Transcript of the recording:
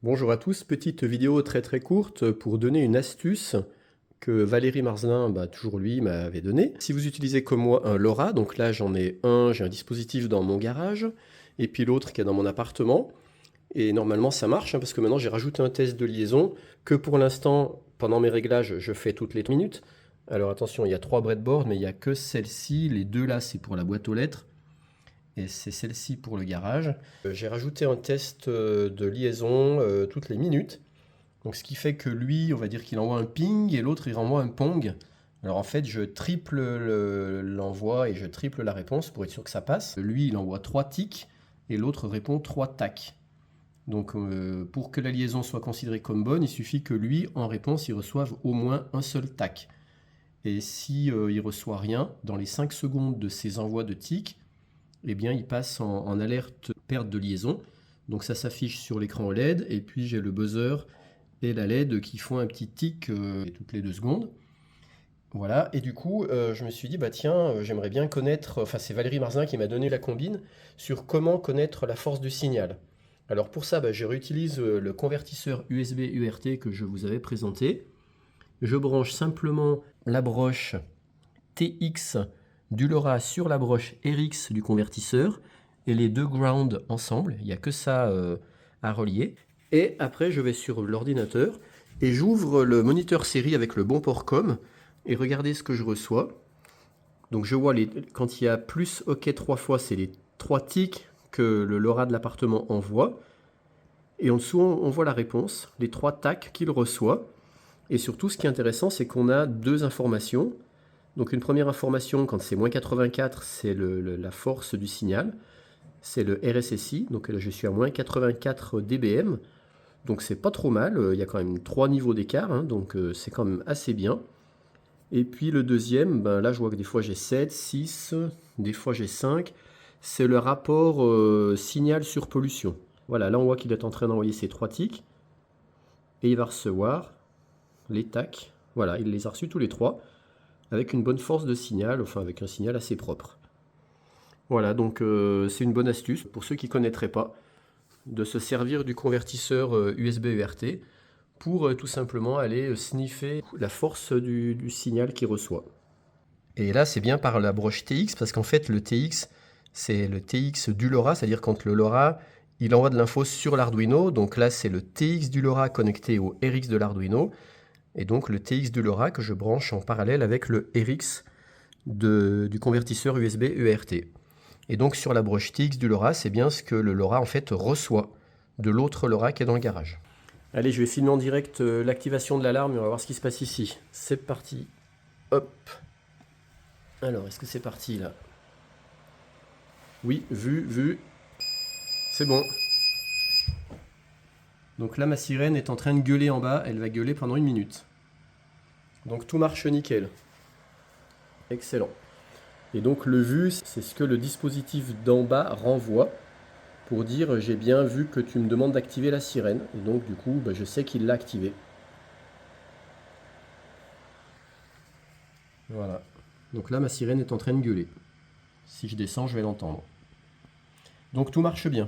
Bonjour à tous, petite vidéo très courte pour donner une astuce que Valérie Marzelin, toujours lui, m'avait donnée. Si vous utilisez comme moi un LoRa, donc là j'en ai un, j'ai un dispositif dans mon garage, et puis l'autre qui est dans mon appartement, et normalement ça marche, parce que maintenant j'ai rajouté un test de liaison, que pour l'instant, pendant mes réglages, je fais toutes les 3 minutes. Alors attention, il y a 3 breadboards, mais il n'y a que celle-ci, les deux là c'est pour la boîte aux lettres, et c'est celle-ci pour le garage. J'ai rajouté un test de liaison toutes les minutes. Donc ce qui fait que lui, on va dire qu'il envoie un ping et l'autre il renvoie un pong. Alors en fait, je triple l'envoi et je triple la réponse pour être sûr que ça passe. Lui, il envoie 3 tics et l'autre répond 3 tacs. Donc pour que la liaison soit considérée comme bonne, il suffit que lui, en réponse, il reçoive au moins un seul tac. Et si il reçoit rien, dans les 5 secondes de ses envois de tics, eh bien il passe en alerte perte de liaison. Donc ça s'affiche sur l'écran OLED et puis j'ai le buzzer et la LED qui font un petit tic toutes les 2 secondes. Voilà, et du coup, je me suis dit, tiens, j'aimerais bien connaître, enfin c'est Valérie Marzelin qui m'a donné la combine, sur comment connaître la force du signal. Alors pour ça, je réutilise le convertisseur USB URT que je vous avais présenté. Je branche simplement la broche TX du LoRa sur la broche RX du convertisseur, et les deux ground ensemble, il n'y a que ça à relier. Et après, je vais sur l'ordinateur et j'ouvre le moniteur série avec le bon port COM et regardez ce que je reçois. Donc je vois quand il y a plus OK 3 fois, c'est les 3 tics que le LoRa de l'appartement envoie. Et en dessous, on voit la réponse, les 3 tacs qu'il reçoit. Et surtout, ce qui est intéressant, c'est qu'on a 2 informations. Donc une première information, quand c'est moins 84, c'est la force du signal. C'est le RSSI, donc là je suis à moins 84 dBm. Donc c'est pas trop mal, il y a quand même 3 niveaux d'écart, donc c'est quand même assez bien. Et puis le deuxième, là je vois que des fois j'ai 7, 6, des fois j'ai 5. C'est le rapport signal sur pollution. Voilà, là on voit qu'il est en train d'envoyer ses 3 tics. Et il va recevoir les tacs. Voilà, il les a reçus tous les 3. Avec une bonne force de signal, enfin avec un signal assez propre. Voilà, donc c'est une bonne astuce pour ceux qui ne connaîtraient pas, de se servir du convertisseur USB URT pour tout simplement aller sniffer la force du signal qu'il reçoit. Et là, c'est bien par la broche TX, parce qu'en fait, le TX, c'est le TX du LoRa, c'est-à-dire quand le LoRa, il envoie de l'info sur l'Arduino, donc là, c'est le TX du LoRa connecté au RX de l'Arduino, et donc le TX du LoRa que je branche en parallèle avec le RX du convertisseur USB URT. Et donc sur la broche TX du LoRa, c'est bien ce que le LoRa en fait reçoit de l'autre LoRa qui est dans le garage. Allez, je vais filmer en direct l'activation de l'alarme et on va voir ce qui se passe ici. C'est parti. Hop. Alors, est-ce que c'est parti là? Oui, vu. C'est bon. Donc là, ma sirène est en train de gueuler en bas. Elle va gueuler pendant 1 minute. Donc tout marche nickel. Excellent. Et donc le vu, c'est ce que le dispositif d'en bas renvoie pour dire j'ai bien vu que tu me demandes d'activer la sirène. Et donc du coup, je sais qu'il l'a activé. Voilà. Donc là, ma sirène est en train de gueuler. Si je descends, je vais l'entendre. Donc tout marche bien.